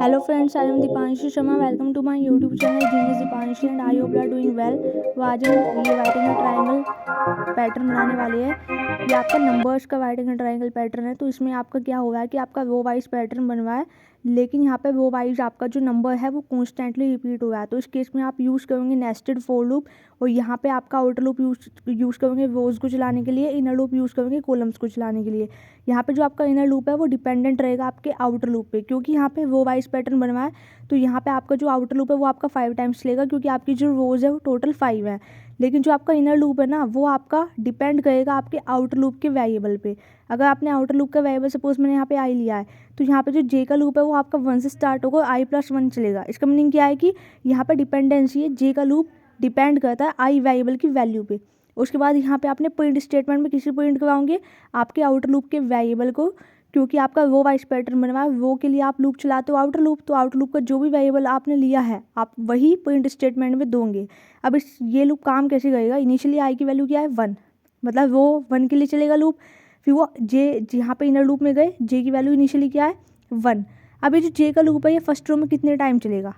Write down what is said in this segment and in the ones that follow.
Hello friends, I am Dipanshu Sharma. Welcome to my YouTube channel Genius Dipanshu and I hope you are doing well. तो आज हम ये वाइटिंग का triangle pattern बनाने वाले हैं। ये आपका नंबर्स का वाइटिंग का ट्रायंगल पैटर्न है। तो इसमें आपका क्या हुआ है कि आपका रो वाइज पैटर्न बन रहा है, लेकिन यहाँ पे रो वाइज आपका जो नंबर है वो कॉन्स्टेंटली रिपीट हुआ है। तो इस केस में आप यूज़ करोगे नेस्टेड फॉर लूप, और यहाँ पे आपका आउटर लूप यूज़ करोगे रोज़ को चलाने के लिए, इनर लूप यूज़ करोगे कॉलम्स को चलाने के लिए। यहाँ पे जो आपका इनर लूप है वो डिपेंडेंट रहेगा आपके आउटर लूप पे, क्योंकि यहाँ पे रो वाइज पैटर्न बनवा है। तो यहाँ पे आपका जो आउटर लूप है वो आपका 5 टाइम्स चलेगा, क्योंकि आपकी जो रोज़ है वो टोटल 5 है। लेकिन जो आपका इनर लूप है ना, वो आपका डिपेंड करेगा आपके आउटर लूप के वेरिएबल पे। अगर आपने आउटर लूप का वेरिएबल सपोज मैंने यहाँ पे आई लिया है, तो यहाँ पे जो जे का लूप है वो आपका 1 से स्टार्ट होगा, i+1 चलेगा। इसका मीनिंग क्या है कि यहाँ पे डिपेंडेंसी है, जे का लूप डिपेंड करता है आई वेरिएबल की वैल्यू पे। उसके बाद यहाँ पे आपने प्रिंट स्टेटमेंट में किसी प्रिंट कराओगे आपके आउटर लूप के वेरिएबल को, क्योंकि आपका रो वाइज पैटर्न बनवा है। वो के लिए आप लूप चलाते हो आउटर लूप, तो आउटर लूप का जो भी वेरिएबल आपने लिया है आप वही प्रिंट स्टेटमेंट में दोगे। अब ये लूप काम कैसे करेगा? इनिशियली आई की वैल्यू क्या है 1, मतलब वो 1 के लिए चलेगा लूप। फिर वो जे यहाँ पे इनर लूप में गए, जे की वैल्यू इनिशियली क्या है 1। अब ये जो जे का लूप है ये फर्स्ट रो में कितने टाइम चलेगा,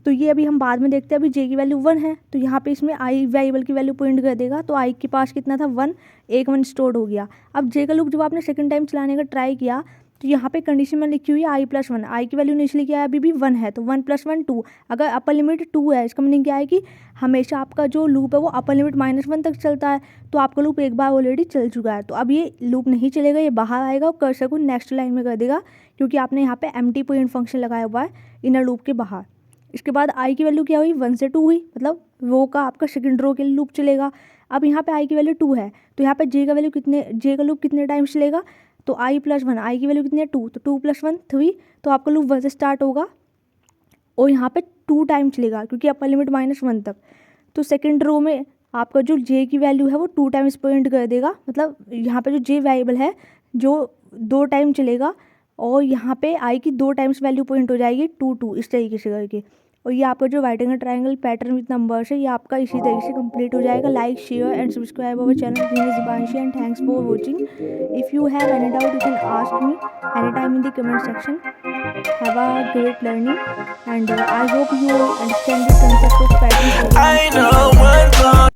तो ये अभी हम बाद में देखते हैं। अभी जे की वैल्यू 1 है, तो यहाँ पे इसमें आई वेरिएबल की वैल्यू पॉइंट कर देगा। तो आई के पास कितना था 1, एक 1 स्टोर हो गया। अब जे का लूप जब आपने सेकंड टाइम चलाने का ट्राई किया, तो यहाँ पे कंडीशन में लिखी हुई है i+1। आई की वैल्यू इनिशियली क्या है अभी भी 1 है, तो 1+1 2। अगर अपर लिमिट 2 है, इसका मीनिंग क्या है कि हमेशा आपका जो लूप है वो अपर लिमिट -1 तक चलता है। तो आपका लूप एक बार ऑलरेडी चल चुका है, तो अब ये लूप नहीं चलेगा, ये बाहर आएगा और कर्सर को नेक्स्ट लाइन में कर देगा, क्योंकि आपने यहाँ पे एम्प्टी पॉइंट फंक्शन लगाया हुआ है इनर लूप के बाहर। इसके बाद आई की वैल्यू क्या हुई 1 से 2 हुई, मतलब रो का आपका सेकंड रो के लिए लूप चलेगा। अब यहाँ पे आई की वैल्यू 2 है, तो यहाँ पे जे का लूप कितने टाइम्स चलेगा, तो i+1, आई की वैल्यू कितनी है 2, तो 2+1 3। तो आपका लूप 1 से स्टार्ट होगा और यहाँ पे 2 टाइम चलेगा, क्योंकि अपर लिमिट -1 तक। तो सेकंड रो में आपका जो जे की वैल्यू है वो 2 टाइम्स पॉइंट कर देगा, मतलब यहाँ पे जो जे वेरिएबल है जो 2 टाइम चलेगा, और यहाँ पे आई की 2 टाइम्स वैल्यू पॉइंट हो जाएगी 2 2 इस तरीके से करके। और ये आपका जो वाइटिंग का ट्रायंगल पैटर्न विद नंबर्स है, ये आपका इसी तरीके से कंप्लीट हो जाएगा। Like share and subscribe our channel genius Dipanshi and thanks for watching. If you have any doubt you can ask me any time in the comment section. Have a great learning and I hope you understand the concept of pattern programming.